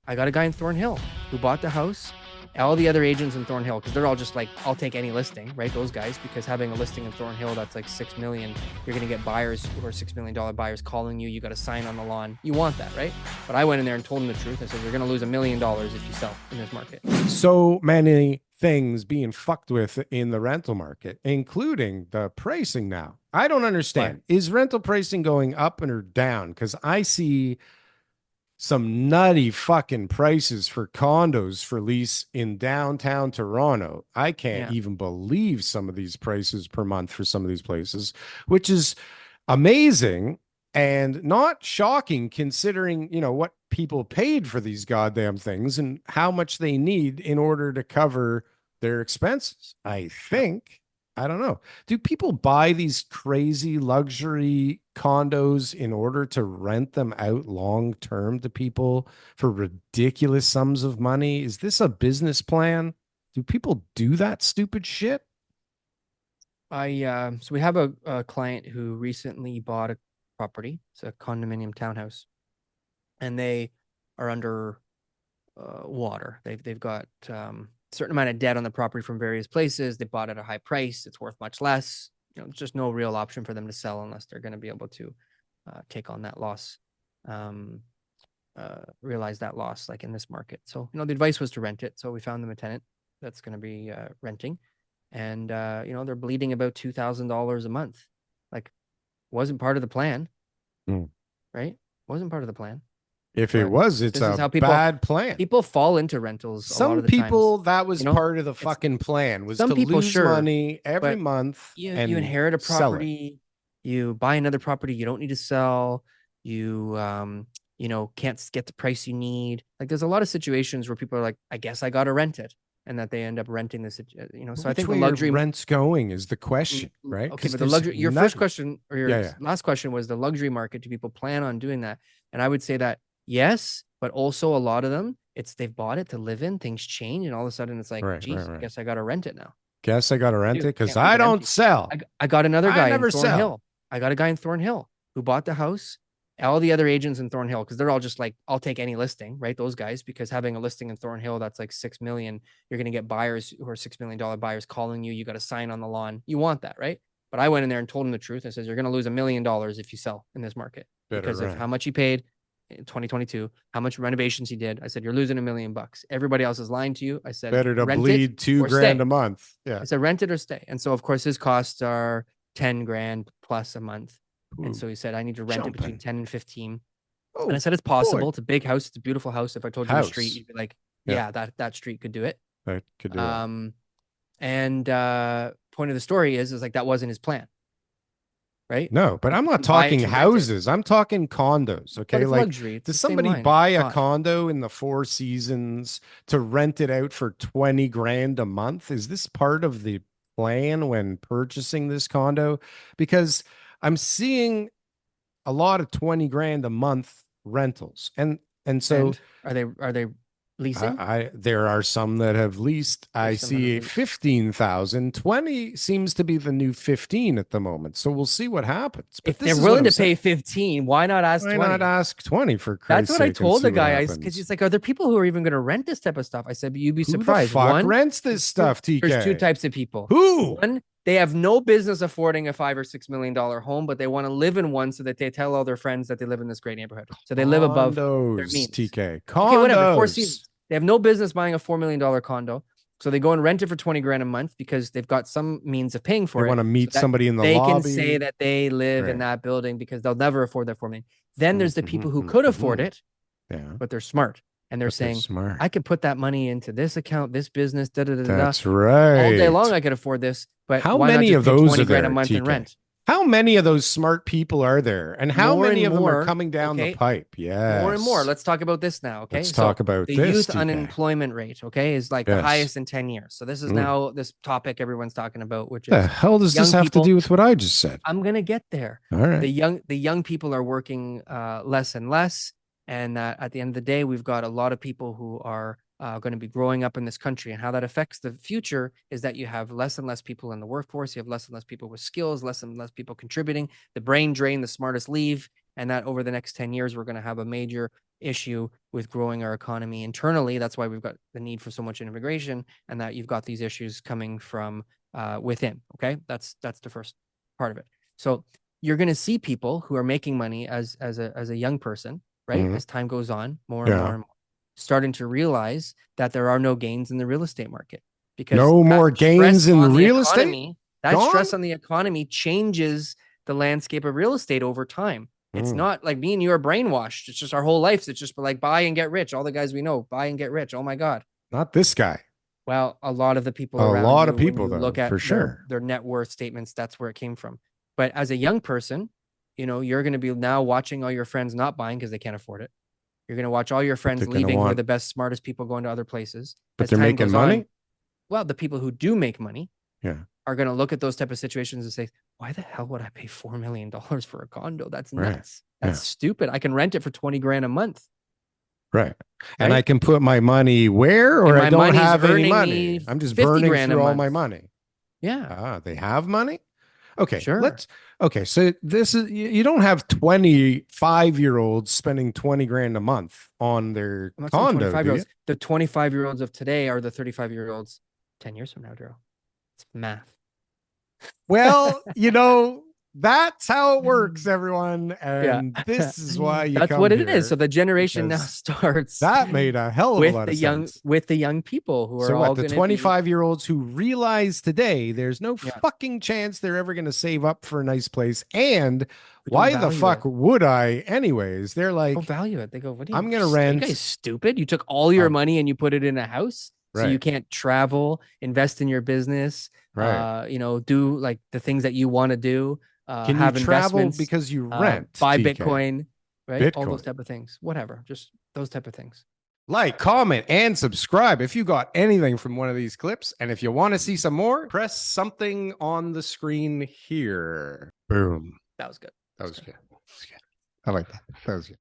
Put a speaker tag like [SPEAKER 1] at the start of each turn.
[SPEAKER 1] I got a guy in Thornhill who bought the house. All the other agents in Thornhill, because they're all just like, I'll take any listing, right? Those guys, because having a listing in Thornhill that's like 6 million, you're going to get buyers who are $6 million buyers calling you. You got to sign on the lawn. You want that, right? But I went in there and told them the truth. I said, you're going to lose $1 million if you sell in this market.
[SPEAKER 2] So many things being fucked with in the rental market, including the pricing now. I don't understand.
[SPEAKER 1] Why?
[SPEAKER 2] Is rental pricing going up or down? Because I see some nutty fucking prices for condos for lease in downtown Toronto. I can't
[SPEAKER 1] Yeah.
[SPEAKER 2] even believe some of these prices per month for some of these places, which is amazing and not shocking considering, what people paid for these goddamn things and how much they need in order to cover their expenses. I think I don't know. Do people buy these crazy luxury condos in order to rent them out long term to people for ridiculous sums of money? Is this a business plan? Do people do that stupid shit?
[SPEAKER 1] So we have a client who recently bought a property. It's a condominium townhouse, and they are under water. They've got certain amount of debt on the property from various places. They bought at a high price. It's worth much less. Just no real option for them to sell unless they're going to be able to take on that loss, realize that loss like in this market. So, the advice was to rent it. So we found them a tenant that's going to be renting. And, they're bleeding about $2,000 a month. Like, wasn't part of the plan, right? Wasn't part of the plan.
[SPEAKER 2] If it was, it's a bad plan.
[SPEAKER 1] People fall into rentals a lot
[SPEAKER 2] Some
[SPEAKER 1] of the
[SPEAKER 2] people,
[SPEAKER 1] times.
[SPEAKER 2] that was part of the fucking plan, was
[SPEAKER 1] Some
[SPEAKER 2] to
[SPEAKER 1] people,
[SPEAKER 2] lose
[SPEAKER 1] sure,
[SPEAKER 2] money every month
[SPEAKER 1] you
[SPEAKER 2] and
[SPEAKER 1] inherit a
[SPEAKER 2] sell it.
[SPEAKER 1] property, you buy another property you don't need to sell, you can't get the price you need. Like there's a lot of situations where people are like, I guess I gotta rent it, and that they end up renting this. So I think the luxury
[SPEAKER 2] rent's going is the question, right?
[SPEAKER 1] Okay, but the luxury. Your first question or your last question was the luxury market. Do people plan on doing that? And I would say that yes, but also a lot of them, they've bought it to live in. Things change, and all of a sudden it's like, geez, I guess I gotta rent it now.
[SPEAKER 2] Guess I gotta rent it because I don't sell.
[SPEAKER 1] I got another guy in Thornhill.
[SPEAKER 2] Sell.
[SPEAKER 1] I got a guy in Thornhill who bought the house. All the other agents in Thornhill, because they're all just like, I'll take any listing, right? Those guys, because having a listing in Thornhill that's like 6 million, you're going to get buyers who are $6 million buyers calling you. You got to sign on the lawn. You want that, right? But I went in there and told him the truth. I said, you're going to lose $1 million if you sell in this market because of how much he paid in 2022, how much renovations he did. I said, you're losing $1 million. Everybody else is lying to you. I said,
[SPEAKER 2] better to bleed $2,000 a month. Yeah.
[SPEAKER 1] I said, rent it or stay. And so, of course, his costs are 10 grand plus a month. And so he said, I need to rent it between 10 and 15. And I said, it's possible. It's a big house. It's a beautiful house. If I told you the street, you'd be like, yeah, that street could do it.
[SPEAKER 2] That could do it.
[SPEAKER 1] And point of the story is like, that wasn't his plan. Right?
[SPEAKER 2] No, but I'm not talking houses. I'm talking condos. Okay. Like, luxury. Does somebody buy a condo in the Four Seasons to rent it out for 20 grand a month? Is this part of the plan when purchasing this condo? Because I'm seeing a lot of 20 grand a month rentals. And so
[SPEAKER 1] are they leasing?
[SPEAKER 2] There are some that have leased. I see 15,000. 20 seems to be the new 15 at the moment. So we'll see what happens.
[SPEAKER 1] But if they're willing to pay 15, why not ask 20?
[SPEAKER 2] Why not ask 20 for Christ's sake?
[SPEAKER 1] That's what I told the guy. Because he's like, are there people who are even going to rent this type of stuff? I said, but you'd be surprised.
[SPEAKER 2] Who the fuck rents this stuff, TK?
[SPEAKER 1] There's two types of people.
[SPEAKER 2] Who?
[SPEAKER 1] One, they have no business affording a $5 or $6 million home, but they want to live in one so that they tell all their friends that they live in this great neighborhood. So they live above their means.
[SPEAKER 2] TK. Condos.
[SPEAKER 1] Okay, whatever. Four Seasons. They have no business buying a $4 million condo. So they go and rent it for 20 grand a month because they've got some means of paying for it.
[SPEAKER 2] They want to meet somebody in the lobby.
[SPEAKER 1] They can say that they live in that building because they'll never afford that $4 million. Then there's the people who could afford it, but they're smart. And they're saying, I could put that money into this account, this business,
[SPEAKER 2] That's right.
[SPEAKER 1] All day long, I could afford this. But
[SPEAKER 2] how many of those are there,
[SPEAKER 1] a month in rent?
[SPEAKER 2] How many of those smart people are there? And how many of them are coming down the pipe? Yeah.
[SPEAKER 1] More and more. Let's talk about this now. Okay.
[SPEAKER 2] Let's talk about
[SPEAKER 1] this. The youth unemployment rate, is like the highest in 10 years. So this is now this topic everyone's talking about, which is
[SPEAKER 2] the hell does this have to do with what I just said?
[SPEAKER 1] I'm gonna get there.
[SPEAKER 2] All right.
[SPEAKER 1] The young people are working less and less. And at the end of the day, we've got a lot of people who are going to be growing up in this country. And how that affects the future is that you have less and less people in the workforce. You have less and less people with skills, less and less people contributing. The brain drain, the smartest leave. And that over the next 10 years, we're going to have a major issue with growing our economy internally. That's why we've got the need for so much immigration, and that you've got these issues coming from within. Okay, that's the first part of it. So you're going to see people who are making money as a young person, right? As time goes on, more and more
[SPEAKER 2] Yeah.
[SPEAKER 1] and more, starting to realize that there are no gains in the real estate market because
[SPEAKER 2] No
[SPEAKER 1] that
[SPEAKER 2] more gains
[SPEAKER 1] stress
[SPEAKER 2] in
[SPEAKER 1] on the
[SPEAKER 2] real estate?
[SPEAKER 1] economy, that
[SPEAKER 2] Gone?
[SPEAKER 1] stress on the economy changes the landscape of real estate over time. It's
[SPEAKER 2] Mm.
[SPEAKER 1] not like me and you are brainwashed. It's just our whole lives. It's just like buy and get rich. All the guys we know, buy and get rich. Oh my God.
[SPEAKER 2] Not this guy.
[SPEAKER 1] Well, a lot of the people
[SPEAKER 2] A
[SPEAKER 1] around
[SPEAKER 2] lot of
[SPEAKER 1] you, when
[SPEAKER 2] people,
[SPEAKER 1] you
[SPEAKER 2] though,
[SPEAKER 1] look at
[SPEAKER 2] for sure.
[SPEAKER 1] their net worth statements, that's where it came from. But as a young person, you're going to be now watching all your friends not buying because they can't afford it. You're going to watch all your
[SPEAKER 2] But they're
[SPEAKER 1] friends
[SPEAKER 2] going to
[SPEAKER 1] leaving who are
[SPEAKER 2] want,
[SPEAKER 1] the best, smartest people going to other places.
[SPEAKER 2] but
[SPEAKER 1] As
[SPEAKER 2] they're
[SPEAKER 1] time
[SPEAKER 2] making
[SPEAKER 1] goes on,
[SPEAKER 2] money.
[SPEAKER 1] well, the people who do make money
[SPEAKER 2] Yeah.
[SPEAKER 1] are going to look at those type of situations and say, why the hell would I pay $4 million for a condo? That's
[SPEAKER 2] Right.
[SPEAKER 1] nuts. That's
[SPEAKER 2] Yeah.
[SPEAKER 1] stupid. I can rent it for 20 grand a month.
[SPEAKER 2] Right. And I
[SPEAKER 1] Right.
[SPEAKER 2] can put my money where, or
[SPEAKER 1] And
[SPEAKER 2] I
[SPEAKER 1] my
[SPEAKER 2] don't
[SPEAKER 1] money's
[SPEAKER 2] have any
[SPEAKER 1] earning
[SPEAKER 2] money.
[SPEAKER 1] me
[SPEAKER 2] I'm just
[SPEAKER 1] 50
[SPEAKER 2] burning
[SPEAKER 1] grand a
[SPEAKER 2] through all my
[SPEAKER 1] month.
[SPEAKER 2] money.
[SPEAKER 1] Yeah.
[SPEAKER 2] Ah, they have money? Okay,
[SPEAKER 1] Sure.
[SPEAKER 2] okay. So this is, you don't have 25-year-olds spending 20 grand a month on their
[SPEAKER 1] I'm not saying
[SPEAKER 2] condo,
[SPEAKER 1] 25
[SPEAKER 2] do
[SPEAKER 1] year
[SPEAKER 2] you?
[SPEAKER 1] olds. The 25-year-olds of today are the 35-year-olds 10 years from now, Drew. It's math.
[SPEAKER 2] Well, that's how it works, everyone.
[SPEAKER 1] Yeah.
[SPEAKER 2] And this is why you
[SPEAKER 1] That's
[SPEAKER 2] come
[SPEAKER 1] what it is. So
[SPEAKER 2] here,
[SPEAKER 1] the generation now
[SPEAKER 2] because
[SPEAKER 1] starts
[SPEAKER 2] that made a hell of a lot of sense.
[SPEAKER 1] with the young people who are
[SPEAKER 2] So what,
[SPEAKER 1] all
[SPEAKER 2] the
[SPEAKER 1] going to be
[SPEAKER 2] 25-year-olds who realize today there's no
[SPEAKER 1] yeah,
[SPEAKER 2] fucking chance they're ever going to save up for a nice place. And
[SPEAKER 1] who don't
[SPEAKER 2] why the
[SPEAKER 1] value
[SPEAKER 2] fuck
[SPEAKER 1] it.
[SPEAKER 2] would I anyways? They're
[SPEAKER 1] Don't
[SPEAKER 2] like,
[SPEAKER 1] value it. They go, what are
[SPEAKER 2] I'm going to
[SPEAKER 1] you
[SPEAKER 2] rent.
[SPEAKER 1] guys stupid? You took all your
[SPEAKER 2] Um,
[SPEAKER 1] money and you put it in a house so you
[SPEAKER 2] right,
[SPEAKER 1] can't travel, invest in your business,
[SPEAKER 2] right.
[SPEAKER 1] do like the things that you want to do,
[SPEAKER 2] Can you
[SPEAKER 1] have
[SPEAKER 2] travel
[SPEAKER 1] investments,
[SPEAKER 2] because you rent,
[SPEAKER 1] buy
[SPEAKER 2] TK?
[SPEAKER 1] Bitcoin, right? All those
[SPEAKER 2] Bitcoin.
[SPEAKER 1] type of things. Whatever. Just those type of things.
[SPEAKER 2] Like, comment, and subscribe if you got anything from one of these clips. And if you want to see some more, press something on the screen here. Boom.
[SPEAKER 1] That was good.
[SPEAKER 2] That was good. I like that. That was good.